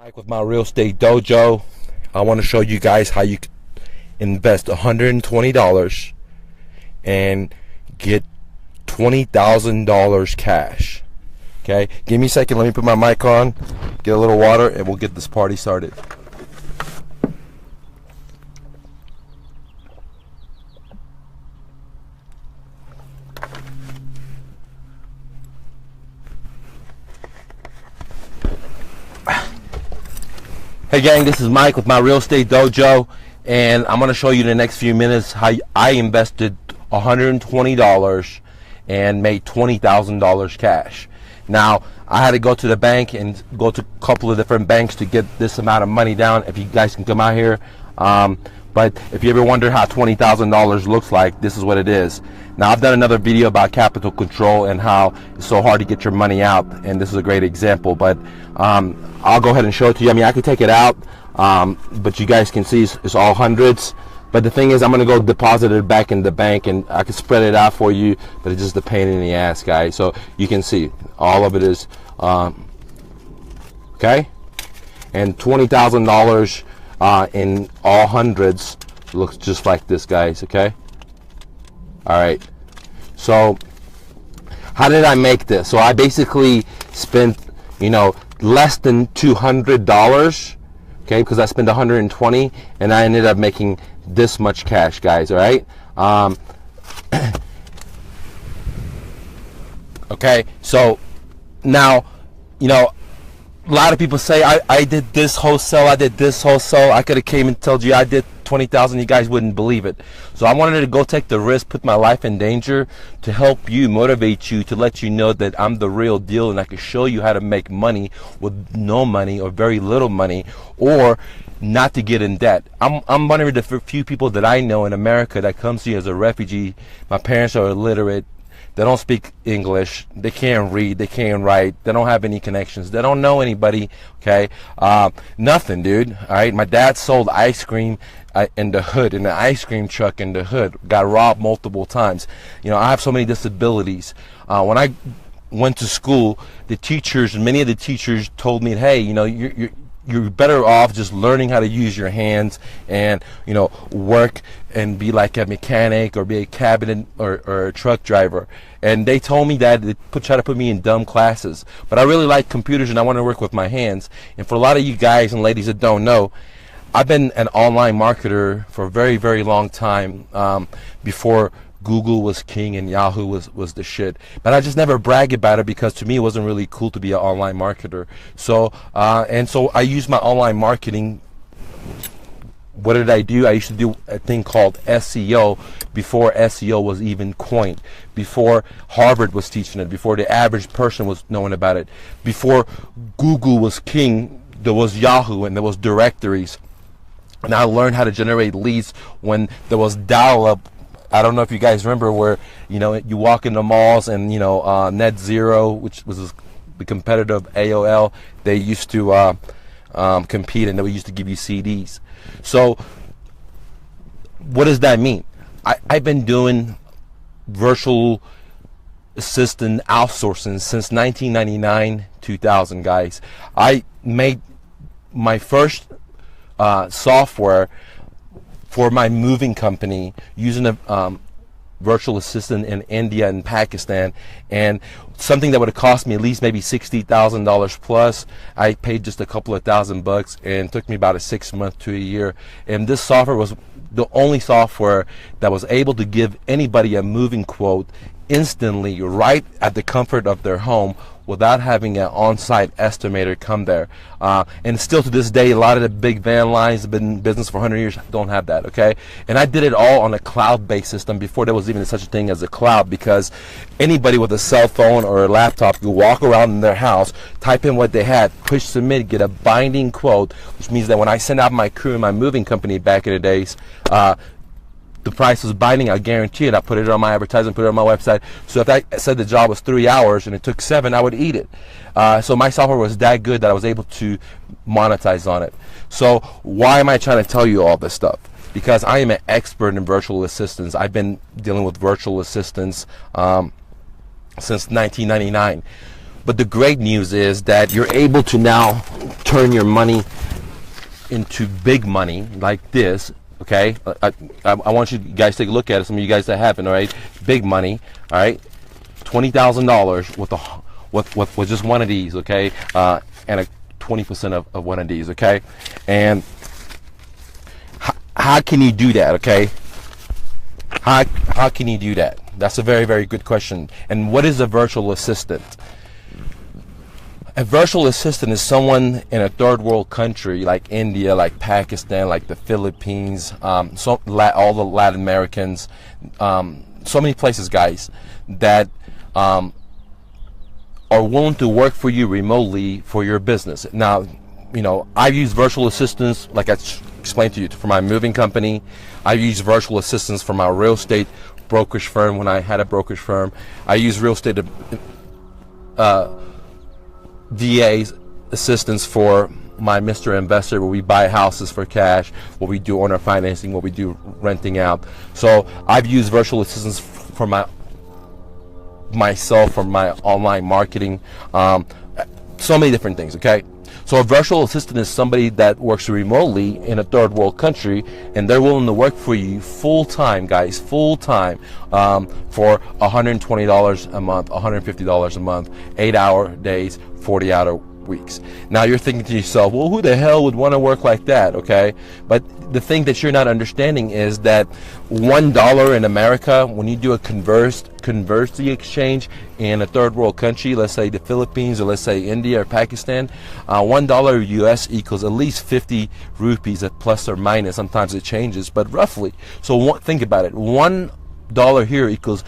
Mike with my real estate dojo. I want to show you guys how you can invest $120 and get $20,000 cash. Okay, give me a second. Let me put my mic on, get a little water, and we'll get this party started. Hey gang, this is Mike with my real estate dojo, and I'm going to show you in the next few minutes how I invested $120 and made $20,000 cash. Now, I had to go to the bank and go to a couple of different banks to get this amount of money down. If you guys can come out here, but if you ever wonder how $20,000 looks like, this is what it is. Now, I've done another video about capital control and how it's so hard to get your money out, and this is a great example, but I'll go ahead and show it to you. I mean, I could take it out, but you guys can see it's all hundreds. But the thing is, I'm going to go deposit it back in the bank, and I can spread it out for you, but it's just a pain in the ass, guys. So you can see all of it is, okay? And $20,000 in all hundreds looks just like this, guys, okay? All right. So how did I make this? So I basically spent, less than $200, okay, because I spent 120, and I ended up making this much cash, guys. All right. Okay, so now, a lot of people say I did this wholesale, I did this wholesale. I could have came and told you I did 20,000. You guys wouldn't believe it. So I wanted to go take the risk, put my life in danger to help you, motivate you, to let you know that I'm the real deal, and I can show you how to make money with no money or very little money, or not to get in debt. I'm one of the few people that I know in America that comes here as a refugee. My parents are illiterate. They don't speak English. They can't read. They can't write. They don't have any connections. They don't know anybody. Okay, nothing, dude. All right. My dad sold ice cream in the hood, in the ice cream truck in the hood. Got robbed multiple times. I have so many disabilities. When I went to school, many of the teachers told me, hey, you're better off just learning how to use your hands and work and be like a mechanic or be a cabinet or a truck driver. And they told me that they try to put me in dumb classes, but I really like computers and I want to work with my hands. And for a lot of you guys and ladies that don't know, I've been an online marketer for a very, very long time, before Google was king and Yahoo was the shit. But I just never brag about it because to me it wasn't really cool to be an online marketer. So so I used my online marketing. What did I do? I used to do a thing called SEO before SEO was even coined, before Harvard was teaching it, before the average person was knowing about it, before Google was king. There was Yahoo and there was directories, and I learned how to generate leads when there was dial-up. I don't know if you guys remember where, you walk in the malls and, Net Zero, which was the competitor of AOL, they used to compete, and they used to give you CDs. So what does that mean? I've been doing virtual assistant outsourcing since 1999, 2000, guys. I made my first software for my moving company using a virtual assistant in India and Pakistan, and something that would have cost me at least maybe $60,000 plus, I paid just a couple of $1,000, and it took me about 6 months to a year. And this software was the only software that was able to give anybody a moving quote instantly, right at the comfort of their home, without having an on-site estimator come there. And still to this day, a lot of the big van lines have been in business for 100 years, don't have that, okay? And I did it all on a cloud-based system before there was even such a thing as a cloud, because anybody with a cell phone or a laptop could walk around in their house, type in what they had, push submit, get a binding quote, which means that when I send out my crew and my moving company back in the days, the price was binding. I guarantee it. I put it on my advertisement, put it on my website. So if I said the job was 3 hours and it took 7, I would eat it. So my software was that good that I was able to monetize on it. So why am I trying to tell you all this stuff? Because I am an expert in virtual assistants. I've been dealing with virtual assistants since 1999. But the great news is that you're able to now turn your money into big money like this. Okay, I want you guys to take a look at it. Some of you guys that haven't, all right, big money, all right, $20,000 with just one of these, okay, and a 20% of one of these, okay. And how can you do that, okay? How can you do that? That's a very, very good question. And what is a virtual assistant? A virtual assistant is someone in a third world country like India, like Pakistan, like the Philippines, all the Latin Americans, so many places, guys, that are willing to work for you remotely for your business. Now, you know, I've used virtual assistants, like I explained to you, for my moving company. I've used virtual assistants for my real estate brokerage firm when I had a brokerage firm. I use real estate VA assistance for my Mr. Investor, where we buy houses for cash, what we do owner financing, what we do renting out. So I've used virtual assistants for myself, for my online marketing, so many different things, okay? So a virtual assistant is somebody that works remotely in a third world country, and they're willing to work for you full time, guys, full time, for $120 a month, $150 a month, 8-hour days, 40-hour weeks. Now you're thinking to yourself, well, who the hell would want to work like that, okay? But the thing that you're not understanding is that $1 in America, when you do a converse exchange in a third world country, let's say the Philippines, or let's say India or Pakistan, $1 US equals at least 50 rupees, at plus or minus. Sometimes it changes, but roughly. So think about it. $1 here equals,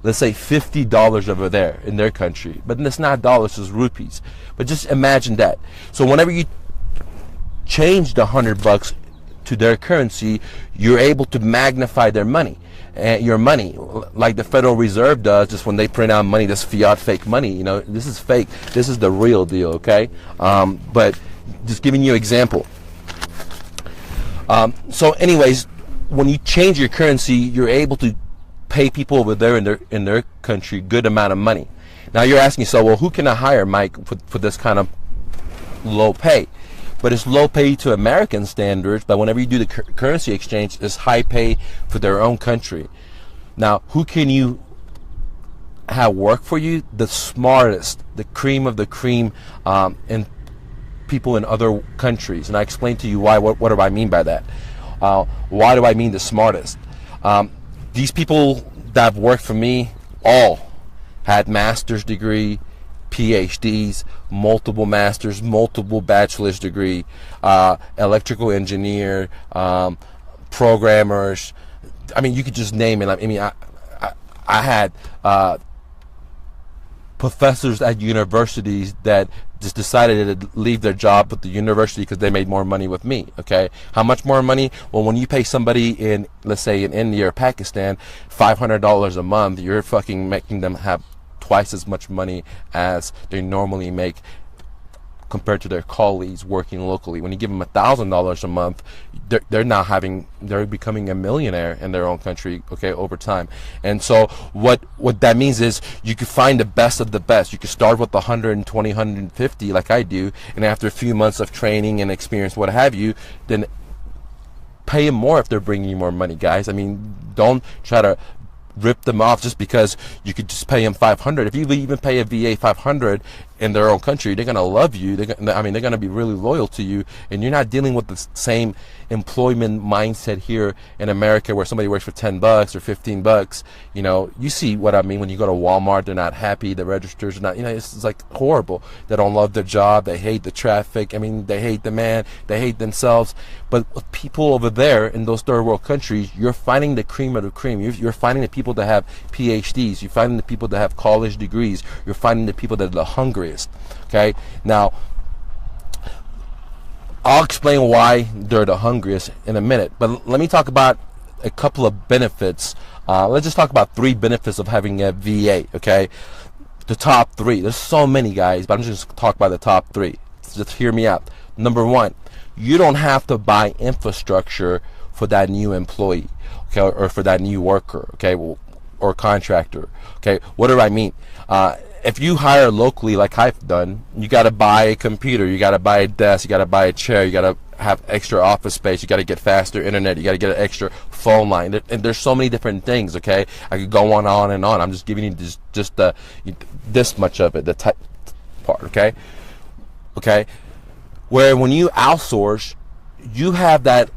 let's say, $50 over there in their country. But it's not dollars, it's rupees. But just imagine that. So whenever you change the $100 to their currency, you're able to magnify their money. And your money, like the Federal Reserve does, just when they print out money, this fiat fake money, you know, this is fake. This is the real deal, okay? But just giving you an example. So anyways, when you change your currency, you're able to pay people over there in their country good amount of money. Now you're asking yourself, well, who can I hire, Mike, for this kind of low pay? But it's low pay to American standards, but whenever you do the currency exchange, it's high pay for their own country. Now, who can you have work for you? The smartest, the cream of the cream, and people in other countries. And I explained to you why. What do I mean by that? Why do I mean the smartest? These people that have worked for me all had master's degree, PhDs, multiple masters, multiple bachelor's degree, electrical engineer, programmers. I mean, you could just name it. I mean, I had professors at universities that just decided to leave their job with the university because they made more money with me. Okay, how much more money? Well, when you pay somebody in, let's say, in India or Pakistan, $500 a month, you're fucking making them have twice as much money as they normally make compared to their colleagues working locally. When you give them $1,000 a month, they're becoming a millionaire in their own country, okay, over time. And so what that means is you can find the best of the best. You can start with 120, 150 like I do, and after a few months of training and experience, what have you, then pay them more if they're bringing you more money, guys. I mean, don't try to rip them off just because you could just pay them $500. If you even pay a VA $500 in their own country, they're gonna love you. They're gonna be really loyal to you, and you're not dealing with the same employment mindset here in America where somebody works for $10 or $15. You know, you see what I mean when you go to Walmart. They're not happy. The registers are not. You know, it's like horrible. They don't love their job. They hate the traffic. I mean, they hate the man. They hate themselves. But with people over there in those third world countries, you're finding the cream of the cream. You're finding the people that have PhDs. You're finding the people that have college degrees. You're finding the people that are the hungriest. Okay, now I'll explain why they're the hungriest in a minute, but let me talk about a couple of benefits. Let's just talk about 3 benefits of having a VA. Okay, the top 3. There's so many, guys, but I'm just going to talk about the top 3. Just hear me out. Number 1, you don't have to buy infrastructure for that new employee, okay, or for that new worker. Okay, well, or contractor. Okay, what do I mean? If you hire locally, like I've done, you got to buy a computer, you got to buy a desk, you got to buy a chair, you got to have extra office space, you got to get faster internet, you got to get an extra phone line, and there's so many different things. Okay, I could go on and on. I'm just giving you just this much of it, the type part. Okay, where when you outsource, you have that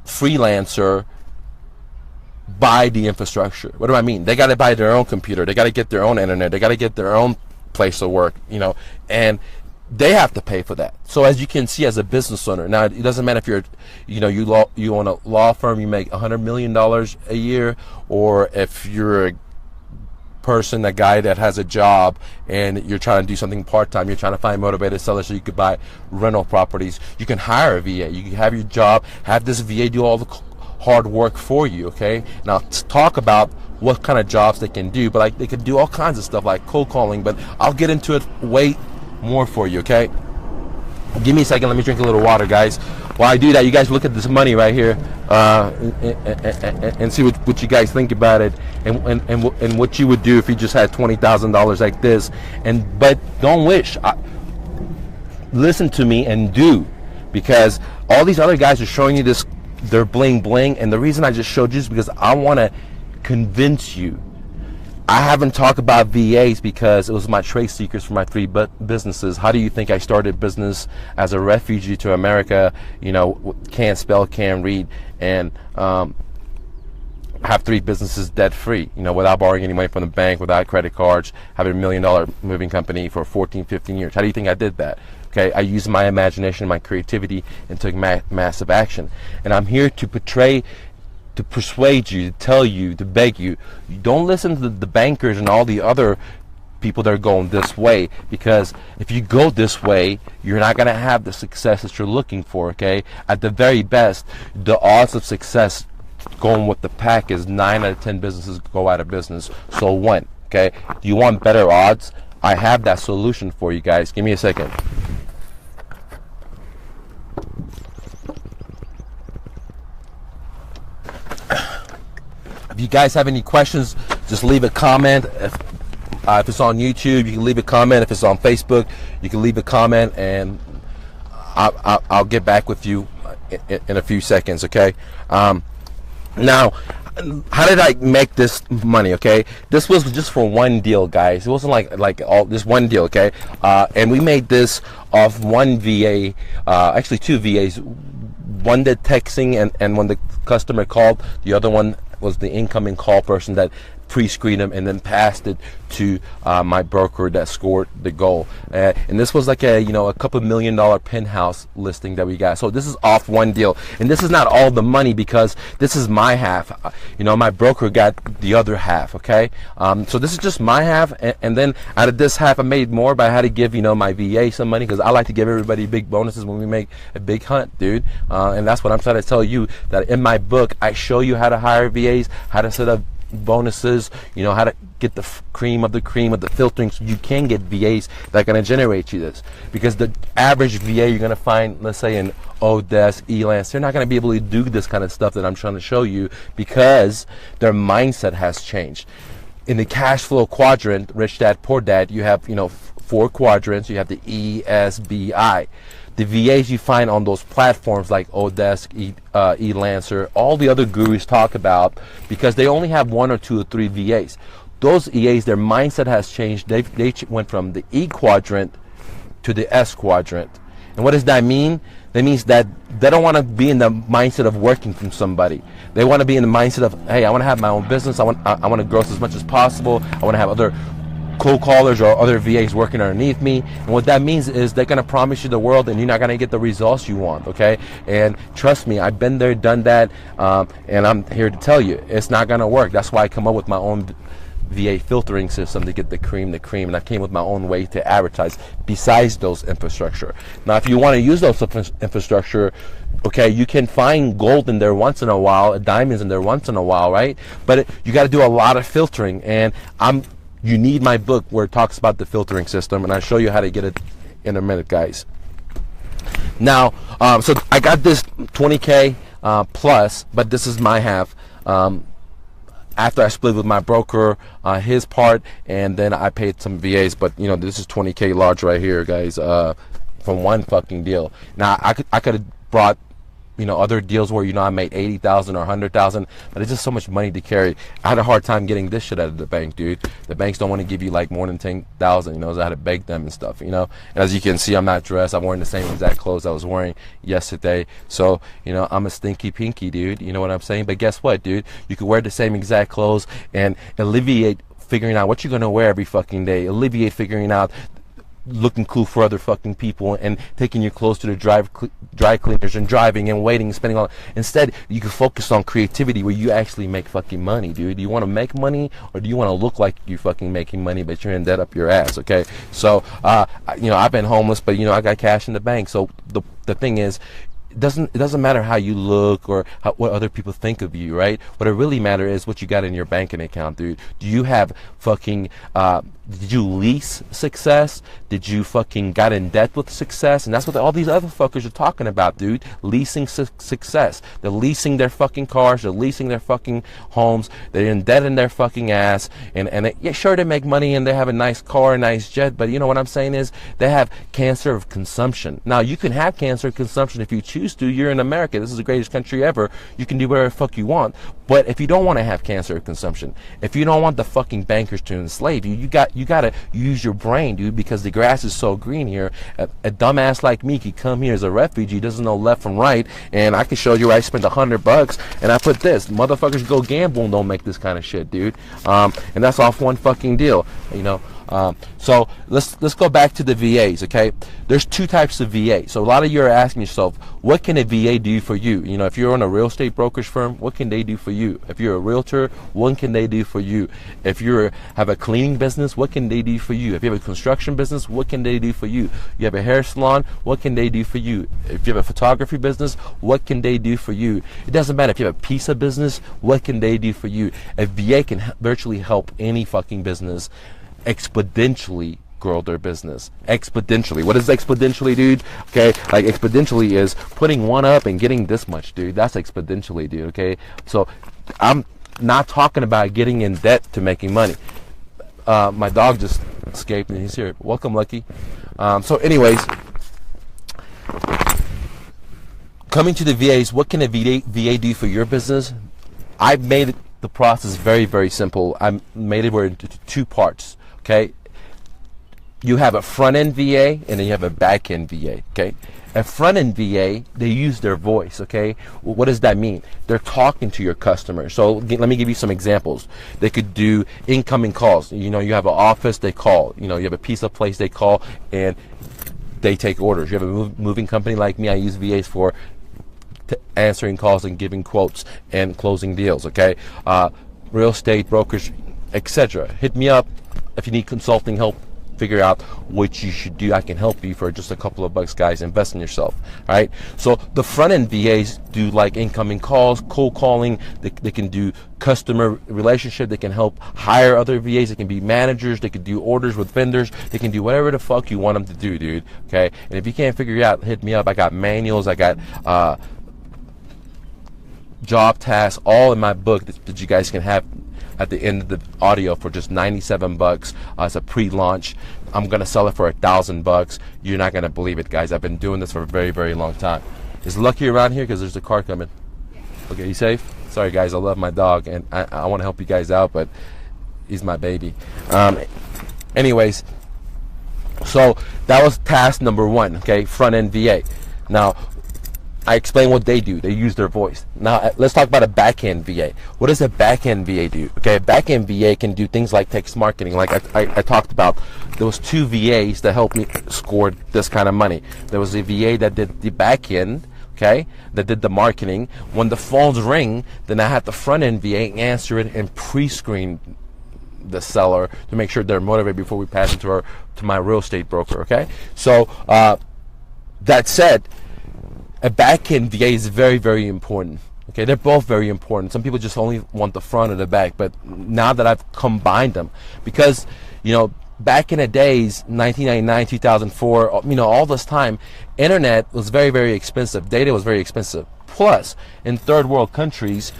freelancer buy the infrastructure. What do I mean? They got to buy their own computer, they got to get their own internet, they got to get their own place of work, and they have to pay for that. So as you can see, as a business owner, now it doesn't matter if you're, you own a law firm, you make $100 million a year, or if you're a person, a guy that has a job and you're trying to do something part-time, you're trying to find motivated sellers so you could buy rental properties. You can hire a VA. You can have your job, have this VA do all the hard work for you. Okay, now let's talk about what kind of jobs they can do, but like they could do all kinds of stuff like cold calling, but I'll get into it way more for you. Okay, give me a second, let me drink a little water, guys. While I do that, you guys look at this money right here, and see what you guys think about it, and what you would do if you just had $20,000 like this. But don't wish. Listen to me and do, because all these other guys are showing you this, they're bling bling, and the reason I just showed you is because I want to convince you. I haven't talked about VAs because it was my trade secrets for my 3 businesses. How do you think I started business as a refugee to America? Can't spell, can't read, and have 3 businesses debt free. Without borrowing any money from the bank, without credit cards, having $1 million moving company for 14, 15 years. How do you think I did that? Okay, I used my imagination, my creativity, and took massive action. And I'm here to persuade you, to tell you, to beg you, don't listen to the bankers and all the other people that are going this way, because if you go this way, you're not going to have the success that you're looking for. Okay, at the very best, the odds of success going with the pack is 9 out of 10 businesses go out of business. So when, okay, do you want better odds? I have that solution for you guys. Give me a second. If you guys have any questions, just leave a comment. If it's on YouTube, you can leave a comment. If it's on Facebook, you can leave a comment, and I'll get back with you in a few seconds. Okay. Now, how did I make this money? Okay, this was just for one deal, guys. It wasn't like all this one deal. Okay, and we made this off one VA, actually 2 VAs. One did texting, and when the customer called, the other one was the incoming call person that pre-screened them and then passed it to my broker that scored the goal. And this was like a couple $1 million penthouse listing that we got. So this is off one deal, and this is not all the money because this is my half. My broker got the other half. Okay, so this is just my half, and then out of this half I made more, but I had to give my VA some money because I like to give everybody big bonuses when we make a big hunt, dude. And that's what I'm trying to tell you, that in my book I show you how to hire VAs, how to set up bonuses, how to get the cream of the filtering, so you can get VAs that are going to generate you this. Because the average VA you're going to find, let's say in Odesk, Elance, they're not going to be able to do this kind of stuff that I'm trying to show you because their mindset has changed. In the cash flow quadrant, Rich Dad Poor Dad, you have 4 quadrants. You have the E, S, B, I. The VAs you find on those platforms like Odesk, Elancer, all the other gurus talk about, because they only have 1 or 2 or 3 VAs. Those EAs, their mindset has changed. They went from the E quadrant to the S quadrant. And what does that mean? That means that they don't want to be in the mindset of working from somebody. They want to be in the mindset of, hey, I want to have my own business. I want to grow as much as possible. I want to have other cold callers or other VAs working underneath me. And what that means is they're going to promise you the world and you're not going to get the results you want. Okay, and trust me, I've been there, done that, and I'm here to tell you it's not going to work. That's why I come up with my own VA filtering system to get the cream, and I came with my own way to advertise besides those infrastructure. Now if you want to use those infrastructure, okay, you can find gold in there once in a while, diamonds in there once in a while, right? But you got to do a lot of filtering, and you need my book where it talks about the filtering system, and I'll show you how to get it in a minute, guys. Now, so I got this 20K plus, but this is my half. after I split with my broker, his part, and then I paid some VAs. But you know, this is 20K large right here, guys, from one fucking deal. Now I could have brought, you know, other deals where, you know, I made 80,000 or 100,000, but it's just so much money to carry. I had a hard time getting this shit out of the bank, dude. The banks don't want to give you like more than 10,000, you know, so I had to beg them and stuff, you know. And as you can see, I'm not dressed. I'm wearing the same exact clothes I was wearing yesterday. So, you know, I'm a stinky pinky, dude. You know what I'm saying? But guess what, dude? You could wear the same exact clothes and alleviate figuring out what you're going to wear every fucking day. Alleviate figuring out looking cool for other fucking people and taking your clothes to the dry cleaners and driving and waiting and spending all. Instead, you can focus on creativity where you actually make fucking money, dude. Do you want to make money, or do you want to look like you're fucking making money but you're in debt up your ass? Okay, so you know, I've been homeless, but you know, I got cash in the bank. So the thing is, it doesn't matter how you look or what other people think of you, right? What it really matters is what you got in your banking account, dude. Do you have fucking did you lease success? Did you fucking got in debt with success? And that's what all these other fuckers are talking about, dude. Leasing success. They're leasing their fucking cars. They're leasing their fucking homes. They're in debt in their fucking ass. And yeah, sure, they make money and they have a nice car, a nice jet. But you know what I'm saying is they have cancer of consumption. Now, you can have cancer of consumption if you choose to. You're in America. This is the greatest country ever. You can do whatever the fuck you want. But if you don't want to have cancer of consumption, if you don't want the fucking bankers to enslave you, you gotta use your brain, dude, because the grass is so green here. A dumbass like me could come here as a refugee, doesn't know left from right, and I can show you where I spent $100 and I put this. Motherfuckers go gamble and don't make this kind of shit, dude. And that's off one fucking deal, you know. So let's go back to the VAs, okay? There's two types of VA. So a lot of you are asking yourself, what can a VA do for you? You know, if you're on a real estate brokerage firm, what can they do for you? If you're a realtor, what can they do for you? If you have a cleaning business, what can they do for you? If you have a construction business, what can they do for you? You have a hair salon, what can they do for you? If you have a photography business, what can they do for you? It doesn't matter if you have a pizza business, what can they do for you? A VA can virtually help any fucking business exponentially grow their business. Exponentially. What is exponentially, dude? Okay, like exponentially is putting one up and getting this much, dude. That's exponentially, dude. Okay, so I'm not talking about getting in debt to making money. My dog just escaped and he's here. Welcome, Lucky. So anyways, coming to the VAs, what can a VA do for your business? I've made the process very, very simple. I made it into two parts. Okay, you have a front-end VA and then you have a back-end VA. Okay, a front-end VA, they use their voice. Okay, what does that mean? They're talking to your customer. So let me give you some examples. They could do incoming calls. You know, you have an office, they call. You know, you have a pizza place, they call, and they take orders. You have a moving company like me, I use VAs for answering calls and giving quotes and closing deals. Okay, real estate brokers, etc. Hit me up if you need consulting help. Figure out what you should do. I can help you for just a couple of bucks, guys. Invest in yourself. All right. So the front end VAs do like incoming calls, cold calling. They can do customer relationship. They can help hire other VAs. They can be managers. They can do orders with vendors. They can do whatever the fuck you want them to do, dude. Okay. And if you can't figure it out, hit me up. I got manuals. I got job tasks, all in my book that you guys can have at the end of the audio for just $97. It's a pre-launch. I'm gonna sell it for $1,000. You're not gonna believe it, guys. I've been doing this for a very, very long time. Is Lucky around here? Because there's a car coming. Okay, you safe? Sorry, guys. I love my dog and I want to help you guys out, but he's my baby. Anyways, so that was task number one. Okay, front end VA. Now, I explain what they do. They use their voice. Now, let's talk about a back-end VA. What does a back-end VA do? Okay, a back-end VA can do things like text marketing. Like I talked about, there was two VAs that helped me score this kind of money. There was a VA that did the back-end, okay, that did the marketing. When the phones ring, then I had the front-end VA answer it and pre-screen the seller to make sure they're motivated before we pass it to my real estate broker, okay? So, that said, a back-end VA is very, very important. Okay, they're both very important. Some people just only want the front or the back, but now that I've combined them, because, you know, back in the days, 1999, 2004, you know, all this time, internet was very, very expensive. Data was very expensive. Plus, in third world countries,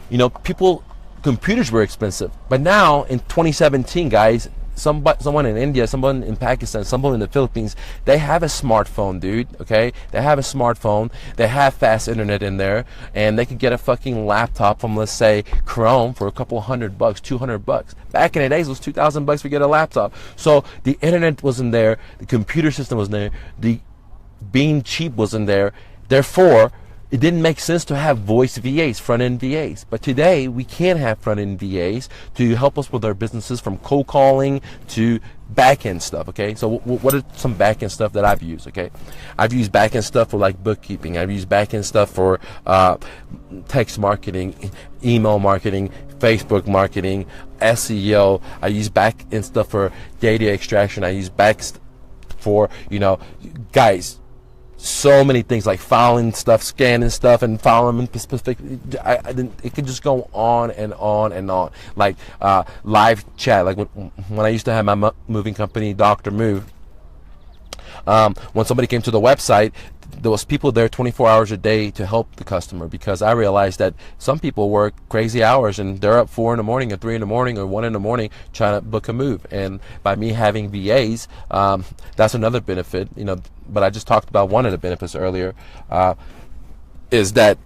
you know, people computers were expensive. But now in 2017, guys, someone in India, someone in Pakistan, someone in the Philippines, they have a smartphone, dude. Okay, they have a smartphone. They have fast internet in there, and they could get a fucking laptop from, let's say, Chrome for a couple $100, $200. Back in the days, it was $2,000 to get a laptop. So the internet wasn't there, the computer system wasn't there, the being cheap wasn't there. Therefore, it didn't make sense to have voice VAs, front-end VAs. But today, we can have front-end VAs to help us with our businesses, from cold calling to back-end stuff, okay? So what are some back-end stuff that I've used, okay? I've used back-end stuff for like bookkeeping. I've used back-end stuff for text marketing, email marketing, Facebook marketing, SEO. I use back-end stuff for data extraction. I use for, guys, so many things, like filing stuff, scanning stuff, and filing them specific. It could just go on and on and on. Like live chat. Like when I used to have my moving company, Dr. Move. When somebody came to the website, there was people there 24 hours a day to help the customer, because I realized that some people work crazy hours and they're up 4 in the morning or 3 in the morning or 1 in the morning trying to book a move. And by me having VAs, that's another benefit, but I just talked about one of the benefits earlier, is that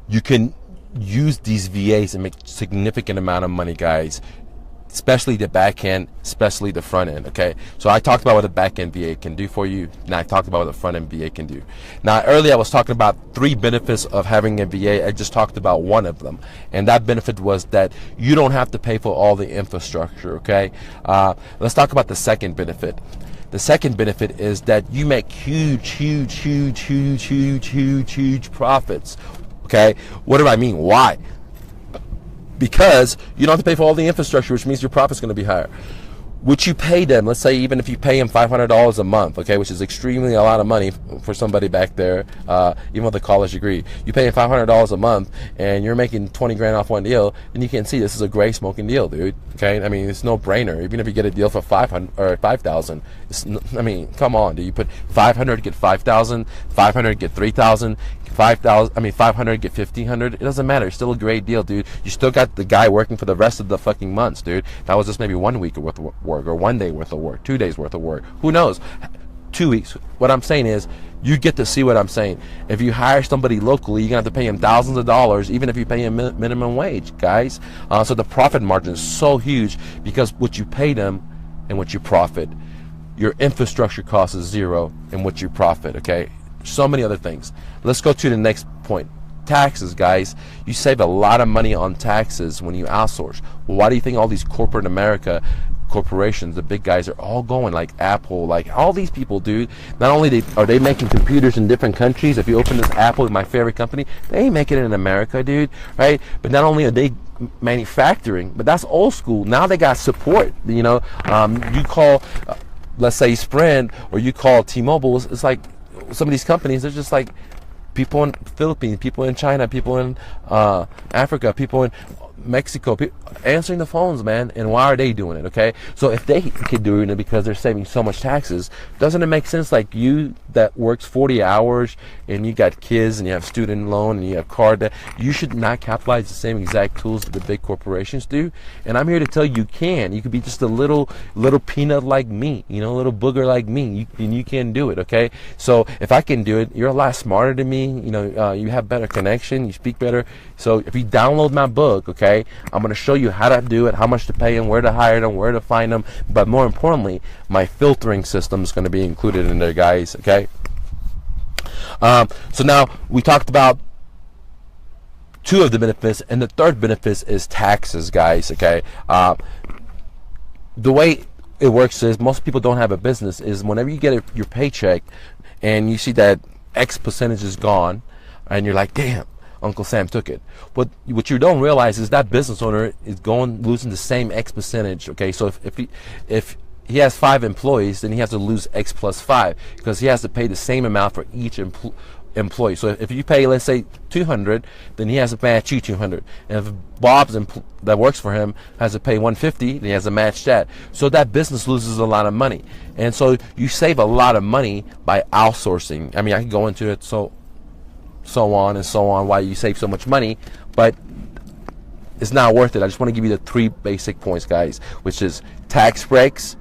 you can use these VAs and make significant amount of money, guys. Especially the back end, especially the front end, okay? So I talked about what a back end VA can do for you. Now I talked about what a front end VA can do. Now earlier I was talking about 3 benefits of having a VA. I just talked about one of them. And that benefit was that you don't have to pay for all the infrastructure, okay? Let's talk about the second benefit. The second benefit is that you make huge profits, okay? What do I mean? Why? Because you don't have to pay for all the infrastructure, which means your profit's going to be higher. Would you pay them, let's say even if you pay them $500 a month, okay, which is extremely a lot of money for somebody back there, even with a college degree. You pay $500 a month and you're making 20 grand off one deal, and you can see this is a great smoking deal, dude. Okay, I mean, it's no brainer. Even if you get a deal for 500 or 5,000, I mean, come on, do you put 500 get 5,000, 500 get 3,000, 500 get 1,500. It doesn't matter. It's still a great deal, dude. You still got the guy working for the rest of the fucking months, dude. That was just maybe 1 week worth of work, or 1 day worth of work, 2 days worth of work. Who knows? 2 weeks. What I'm saying is, you get to see what I'm saying. If you hire somebody locally, you're gonna have to pay him thousands of dollars, even if you pay him minimum wage, guys. So the profit margin is so huge, because what you pay them and what you profit, your infrastructure cost is zero, and what you profit. Okay. So many other things. Let's go to the next point. Taxes, guys. You save a lot of money on taxes when you outsource. Well, why do you think all these corporate America corporations, the big guys, are all going, like Apple, like all these people, dude? Not only are they making computers in different countries. If you open this Apple, my favorite company, they ain't making it in America, dude, right? But not only are they manufacturing, but that's old school. Now they got support. You call, let's say Sprint, or you call T-Mobile. It's like some of these companies, they're just like people in the Philippines, people in China, people in Africa, people in Mexico, answering the phones, man. And why are they doing it? Okay, so if they can do it because they're saving so much taxes, doesn't it make sense? Like you that works 40 hours and you got kids and you have student loan and you have car debt, you should not capitalize the same exact tools that the big corporations do. And I'm here to tell you, you can. You could be just a little peanut like me, a little booger like me, and you can do it. Okay, so if I can do it, you're a lot smarter than me. You have better connection, you speak better. So if you download my book, okay, I'm going to show you how to do it, how much to pay them, where to hire them, where to find them. But more importantly, my filtering system is going to be included in there, guys. Okay. So now we talked about 2 of the benefits, and the third benefit is taxes, guys. Okay. The way it works is, most people don't have a business, is whenever you get your paycheck and you see that X percentage is gone, and you're like, damn, Uncle Sam took it. But what you don't realize is that business owner is losing the same X percentage. Okay, so if he has 5 employees, then he has to lose X plus 5, because he has to pay the same amount for each employee. So if you pay, let's say, 200, then he has to match you 200. And if Bob's that works for him has to pay 150, then he has to match that. So that business loses a lot of money. And so you save a lot of money by outsourcing. I mean, I can go into it. So so on and so on, why you save so much money, but it's not worth it. I just want to give you the 3 basic points, guys, which is tax breaks,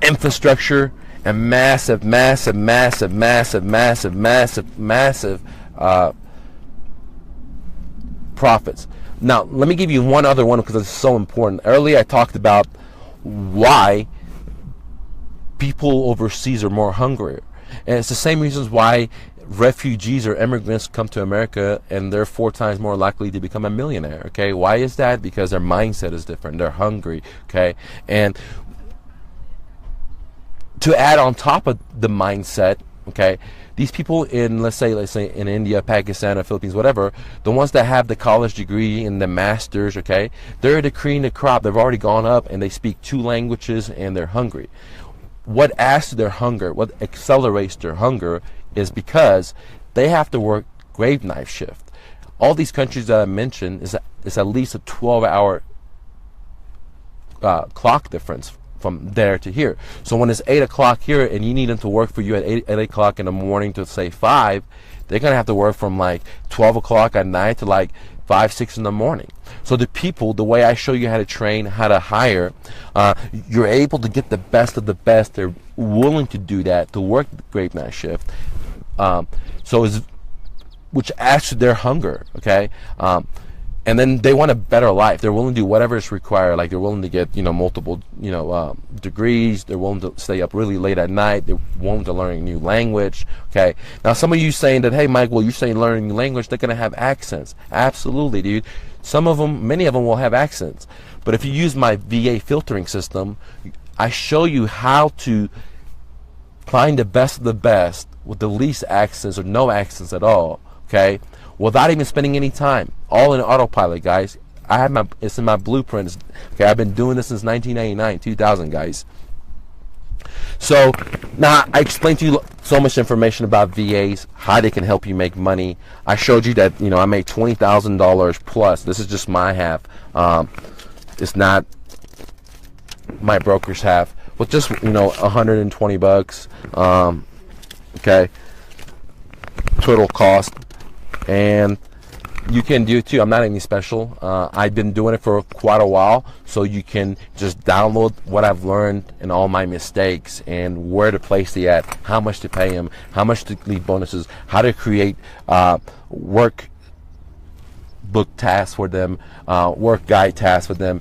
infrastructure, and massive profits. Now, let me give you one other one because it's so important. Earlier, I talked about why people overseas are more hungrier. And it's the same reasons why refugees or immigrants come to America and they're 4 times more likely to become a millionaire. Okay, why is that? Because their mindset is different. They're hungry. Okay, and to add on top of the mindset, okay, these people in, let's say in India, Pakistan, or Philippines, whatever, the ones that have the college degree and the masters, okay, they're the cream of the crop. They've already gone up and they speak 2 languages and they're hungry. What adds to their hunger, what accelerates their hunger, is because they have to work grave knife shift. All these countries that I mentioned is at least a 12-hour clock difference from there to here. So when it's 8 o'clock here and you need them to work for you at 8 o'clock in the morning to say 5, they're gonna have to work from like 12 o'clock at night to like 5, 6 in the morning. So the people, the way I show you how to train, how to hire, you're able to get the best of the best. They're willing to do that, to work the grave night shift. Which adds to their hunger, okay? And then they want a better life. They're willing to do whatever is required. Like they're willing to get, multiple, degrees. They're willing to stay up really late at night. They're willing to learn a new language. Okay. Now, some of you saying that, hey, Mike, well, you're saying learning a new language, they're gonna have accents. Absolutely, dude. Some of them, many of them will have accents. But if you use my VA filtering system, I show you how to find the best of the best with the least accents or no accents at all. Okay. Without even spending any time, all in autopilot, guys. It's in my blueprints. Okay, I've been doing this since 1999, 2000, guys. So now I explained to you so much information about VAs, how they can help you make money. I showed you that I made $20,000 plus. This is just my half. It's not my broker's half. With just $120. Okay, total cost. And you can do it too. I'm not any special. I've been doing it for quite a while, so you can just download what I've learned and all my mistakes and where to place the ad, how much to pay them, how much to leave bonuses, how to create work book tasks for them, work guide tasks for them,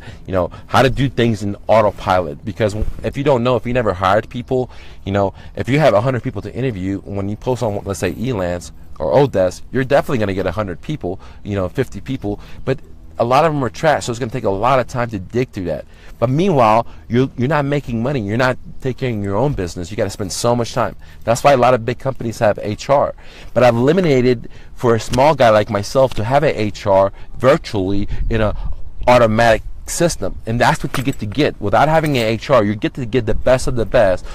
how to do things in autopilot. Because if you don't know, if you never hired people, if you have 100 people to interview, when you post on, let's say, Elance or Odesk, you're definitely going to get 100 people, 50 people, but a lot of them are trash, so it's going to take a lot of time to dig through that. But meanwhile, you're not making money, you're not taking your own business, you got to spend so much time. That's why a lot of big companies have HR. But I've eliminated, for a small guy like myself, to have an HR virtually in a automatic system, and that's what you get without having an HR. You get to get the best of the best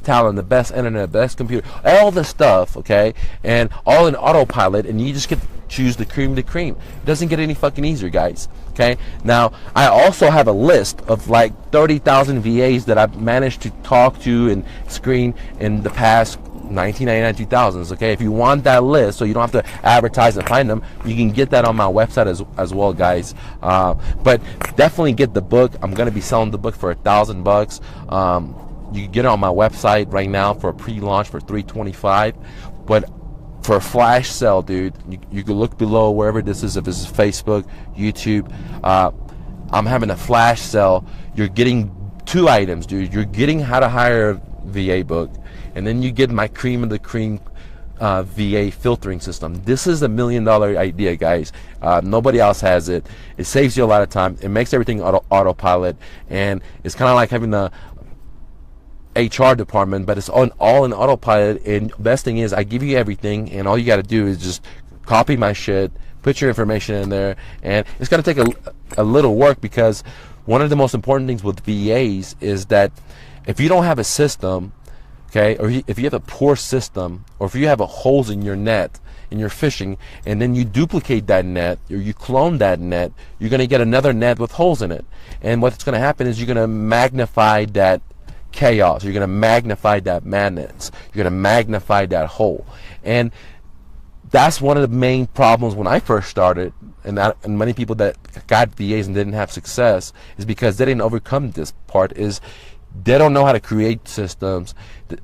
talent, the best internet, the best computer, all the stuff, okay, and all in autopilot, and you just get to choose the cream of the cream. It doesn't get any fucking easier, guys. Okay, now I also have a list of like 30,000 VAs that I've managed to talk to and screen in the past 1999, 2000s. Okay, if you want that list so you don't have to advertise and find them, you can get that on my website as well, guys. But definitely get the book. I'm gonna be selling the book for $1,000. You can get it on my website right now for a pre-launch for $325. But for a flash sale, dude, you can look below wherever this is, if this is Facebook, YouTube. I'm having a flash sale. You're getting 2 items, dude. You're getting how to hire a VA book, and then you get my cream of the cream VA filtering system. This is $1 million idea, guys. Nobody else has it. It saves you a lot of time. It makes everything autopilot, and it's kind of like having the HR department, but it's all in autopilot. And best thing is, I give you everything, and all you got to do is just copy my shit, put your information in there, and it's going to take a little work, because one of the most important things with VAs is that if you don't have a system, okay, or if you have a poor system, or if you have holes in your net and you're fishing, and then you duplicate that net or you clone that net, you're going to get another net with holes in it. And what's going to happen is you're going to magnify that chaos, you're going to magnify that madness, you're going to magnify that hole. And that's one of the main problems when I first started, and many people that got VAs and didn't have success is because they didn't overcome this part. Is they don't know how to create systems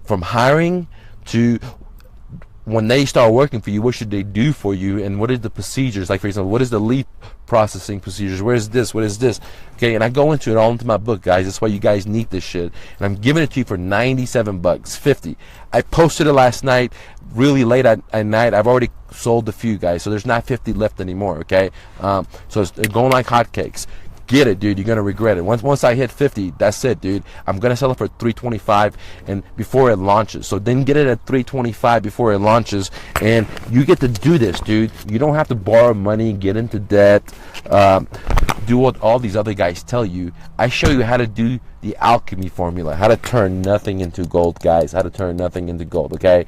from hiring to when they start working for you. What should they do for you, and what are the procedures? Like, for example, what is the lead processing procedures? Where is this? What is this? Okay, and I go into it all into my book, guys. That's why you guys need this shit, and I'm giving it to you for $97, 50. I posted it last night, really late at night. I've already sold a few, guys, so there's not 50 left anymore. Okay, so it's going like hotcakes. Get it, dude. You're gonna regret it. Once I hit 50, that's it, dude. I'm gonna sell it for $325 and before it launches. So then get it at $325 before it launches, and you get to do this, dude. You don't have to borrow money, get into debt, do what all these other guys tell you. I show you how to do the alchemy formula, how to turn nothing into gold, guys. How to turn nothing into gold. Okay,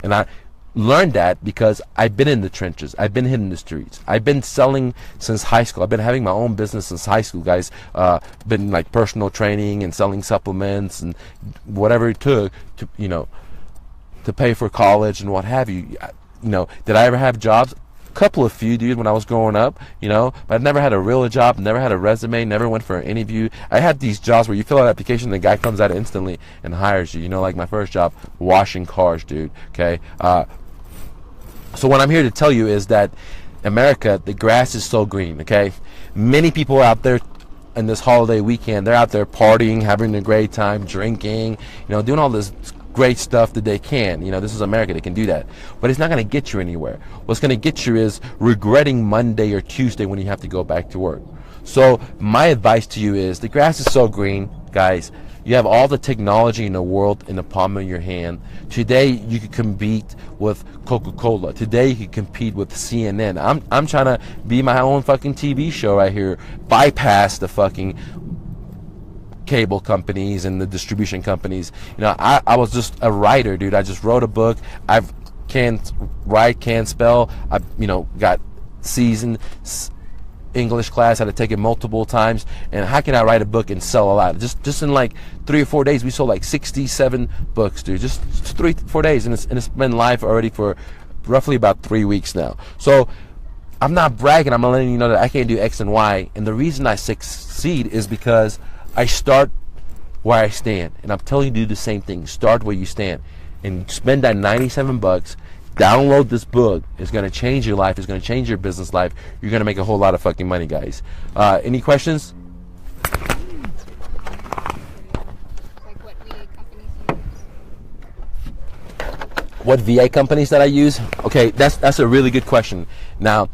and I learned that because I've been in the trenches. I've been hitting the streets. I've been selling since high school. I've been having my own business since high school, guys. Been like personal training and selling supplements and whatever it took to, to pay for college and what have you. Did I ever have jobs? A couple of few, dude, when I was growing up, but I never had a real job, never had a resume, never went for an interview. I had these jobs where you fill out an application and the guy comes out instantly and hires you. Like my first job, washing cars, dude. Okay. So what I'm here to tell you is that America, the grass is so green, okay? Many people are out there in this holiday weekend. They're out there partying, having a great time, drinking, doing all this great stuff that they can. This is America. They can do that. But it's not going to get you anywhere. What's going to get you is regretting Monday or Tuesday when you have to go back to work. So my advice to you is the grass is so green, guys. You have all the technology in the world in the palm of your hand. Today, you could compete with Coca-Cola. Today, you could compete with CNN. I'm trying to be my own fucking TV show right here. Bypass the fucking cable companies and the distribution companies. I was just a writer, dude. I just wrote a book. I can't write, can't spell. I, got seasoned English class, had to take it multiple times, and how can I write a book and sell a lot? Just in like 3 or 4 days, we sold like 67 books, dude. Just 3 or 4 days, and it's been live already for roughly about 3 weeks now. So I'm not bragging. I'm letting you know that I can't do X and Y, and the reason I succeed is because I start where I stand, and I'm telling you to do the same thing. Start where you stand, and spend that $97. Download this book. It's going to change your life. It's going to change your business life. You're going to make a whole lot of fucking money, guys. Any questions? What VA companies that I use? Okay, that's a really good question. Now,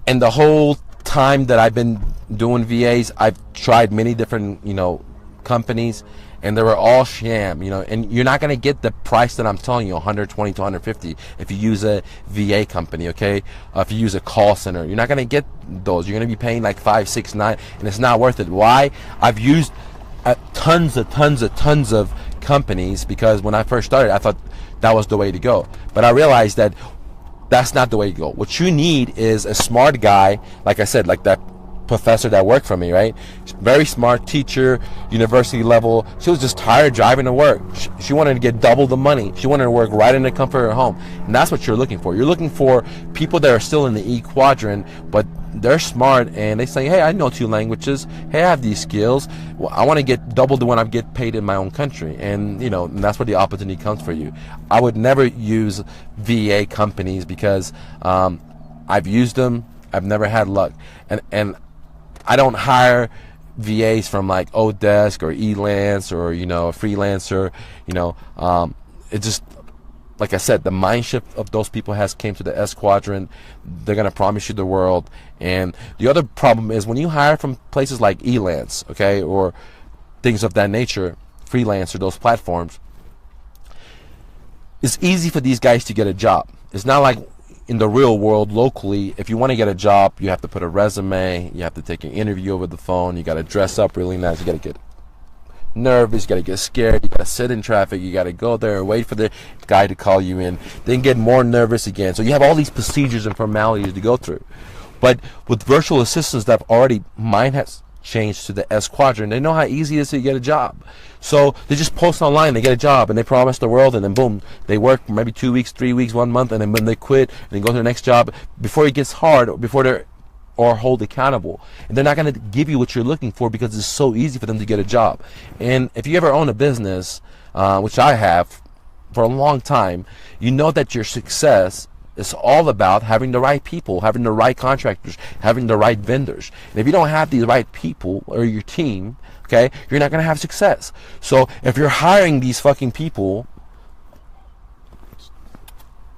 and the whole time that I've been doing VAs, I've tried many different, companies, and they were all sham, and you're not going to get the price that I'm telling you, 120 to 150, if you use a VA company, okay? If you use a call center, you're not going to get those. You're going to be paying like 5, 6, 9, and it's not worth it. Why? I've used tons of companies, because when I first started, I thought that was the way to go. But I realized that that's not the way to go. What you need is a smart guy, like I said, like that professor that worked for me, right? Very smart teacher, university level. She was just tired driving to work. She wanted to get double the money. She wanted to work right in the comfort of her home. And that's what you're looking for. You're looking for people that are still in the E quadrant, but they're smart, and they say, hey, I know 2 languages. Hey, I have these skills. Well, I want to get double the one I get paid in my own country. And, and that's where the opportunity comes for you. I would never use VA companies because I've used them. I've never had luck. And I don't hire VAs from like Odesk or Elance or, a freelancer. It just, like I said, the mind shift of those people came to the S quadrant. They're going to promise you the world. And the other problem is when you hire from places like Elance, okay, or things of that nature, freelancer, those platforms, it's easy for these guys to get a job. It's not like in the real world, locally, if you want to get a job, you have to put a resume, you have to take an interview over the phone, you got to dress up really nice, you got to get nervous, you got to get scared, you got to sit in traffic, you got to go there and wait for the guy to call you in, then get more nervous again. So you have all these procedures and formalities to go through. But with virtual assistants that already, mine has changed to the S quadrant. They know how easy it is to get a job. So they just post online, they get a job, and they promise the world, and then boom, they work for maybe 2 weeks, 3 weeks, 1 month, and then when they quit, and they go to the next job before it gets hard, before they're or hold accountable. And they're not going to give you what you're looking for because it's so easy for them to get a job. And if you ever own a business, which I have for a long time, you know that your success is all about having the right people, having the right contractors, having the right vendors. And if you don't have the right people or your team, okay, you're not going to have success. So if you're hiring these fucking people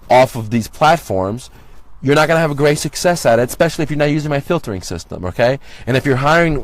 off of these platforms, you're not going to have a great success at it, especially if you're not using my filtering system, okay? And if you're hiring,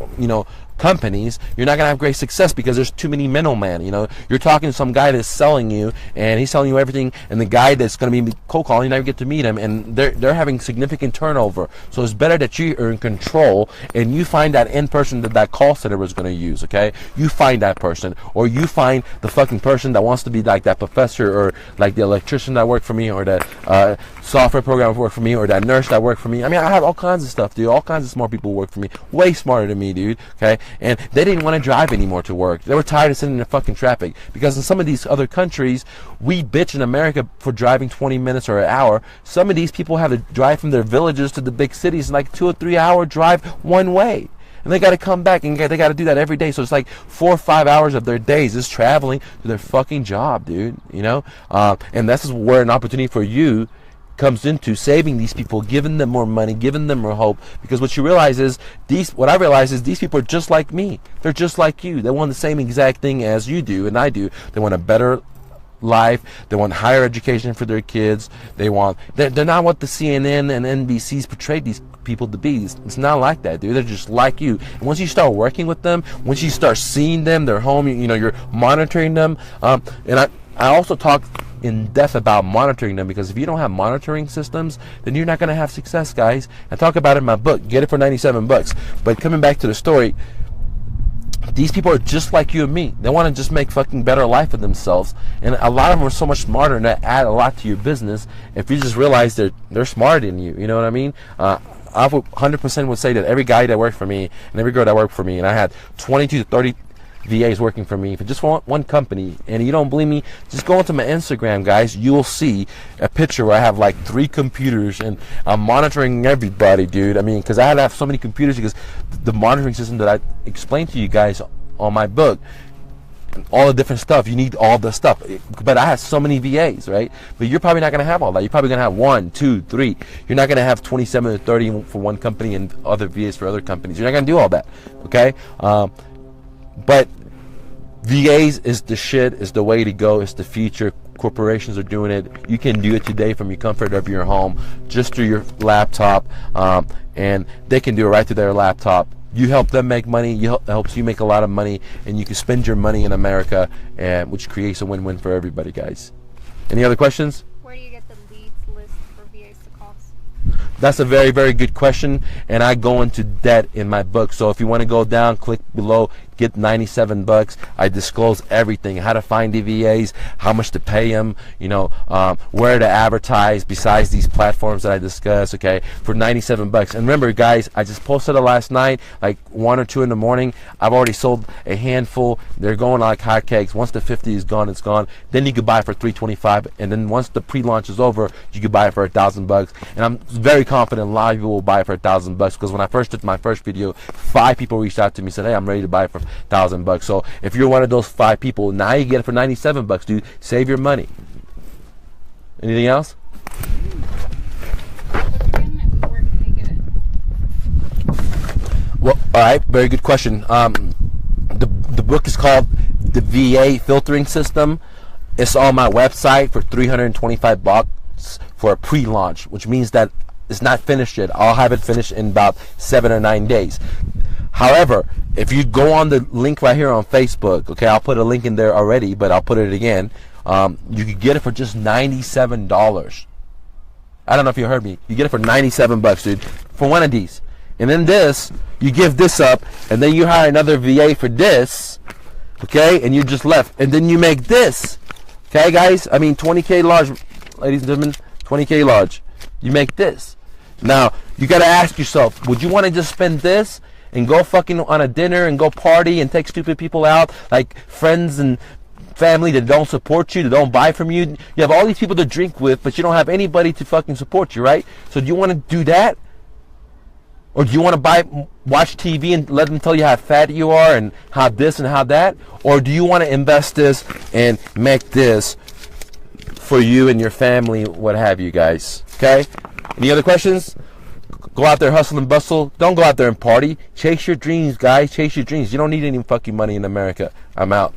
companies, you're not going to have great success because there's too many middlemen, You're talking to some guy that's selling you, and he's selling you everything, and the guy that's going to be cold calling, you never get to meet him, and they're having significant turnover. So it's better that you are in control, and you find that end person that call center was going to use, okay? You find that person, or you find the fucking person that wants to be like that professor, or like the electrician that worked for me, or that software programmer worked for me, or that nurse that worked for me. I mean, I have all kinds of stuff, dude. All kinds of smart people work for me. Way smarter than me, dude. Okay? And they didn't want to drive anymore to work. They were tired of sitting in the fucking traffic. Because in some of these other countries, we bitch in America for driving 20 minutes or an hour. Some of these people have to drive from their villages to the big cities in like 2 or 3 hour drive one way. And they got to come back, and they got to do that every day. So it's like 4 or 5 hours of their days is traveling to their fucking job, dude. And this is where an opportunity for you comes into saving these people, giving them more money, giving them more hope. Because what I realize is these people are just like me. They're just like you. They want the same exact thing as you do and I do. They want a better life. They want higher education for their kids. They're not what the CNN and NBC's portrayed these people to be. It's not like that, dude. They're just like you. And once you start working with them, once you start seeing them, their home, you're monitoring them. And I also talk in depth about monitoring them, because if you don't have monitoring systems, then you're not going to have success, guys. I talk about it in my book, Get It for $97. But coming back to the story, these people are just like you and me. They want to just make fucking better life for themselves, and a lot of them are so much smarter, and that add a lot to your business if you just realize they're smarter than you. You know what I mean? I 100% would say that every guy that worked for me and every girl that worked for me, and I had 22 to 30 VAs working for me for just one company, and you don't believe me, just go onto my Instagram, guys. You will see a picture where I have like 3 computers, and I'm monitoring everybody, dude. I mean, because I had to have so many computers, because the monitoring system that I explained to you guys on my book, all the different stuff, you need all the stuff. But I have so many VAs, right? But you're probably not going to have all that. You're probably going to have 1, 2, 3. You're not going to have 27 or 30 for one company and other VAs for other companies. You're not going to do all that, okay? But VAs is the shit, is the way to go, it's the future. Corporations are doing it. You can do it today from your comfort of your home, just through your laptop, and they can do it right through their laptop. You help them make money, helps you make a lot of money, and you can spend your money in America, which creates a win-win for everybody, guys. Any other questions? Where do you get the leads list for VAs to cost? That's a very, very good question, and I go into that in my book. So if you want to go down, click below, get $97. I disclose everything: how to find the VAs, how much to pay them, where to advertise besides these platforms that I discuss. Okay, for $97. And remember, guys, I just posted it last night, like 1 or 2 in the morning. I've already sold a handful. They're going like hotcakes. Once the 50 is gone, it's gone. Then you could buy it for $325, and then once the pre-launch is over, you could buy it for $1,000. And I'm very confident a lot of people will buy it for $1,000, because when I first did my first video, 5 people reached out to me and said, hey, I'm ready to buy it for $1,000. So if you're one of those 5 people, now you get it for $97, dude. Save your money. Anything else? Where can they get it? Well, all right, very good question. The book is called The VA Filtering System. It's on my website for $325 for a pre-launch, which means that it's not finished yet. I'll have it finished in about 7 or 9 days. However, if you go on the link right here on Facebook, okay, I'll put a link in there already, but I'll put it again. You could get it for just $97. I don't know if you heard me. You get it for $97, dude, for one of these. And then this, you give this up, and then you hire another VA for this, okay, and you're just left. And then you make this, okay, guys? I mean, 20K large, ladies and gentlemen, 20K large. You make this. Now, you got to ask yourself, would you want to just spend this and go fucking on a dinner and go party and take stupid people out, like friends and family that don't support you, that don't buy from you. You have all these people to drink with, but you don't have anybody to fucking support you, right? So do you want to do that? Or do you want to watch TV and let them tell you how fat you are and how this and how that? Or do you want to invest this and make this for you and your family, what have you, guys? Okay? Any other questions? Go out there, hustle and bustle. Don't go out there and party. Chase your dreams, guys. Chase your dreams. You don't need any fucking money in America. I'm out.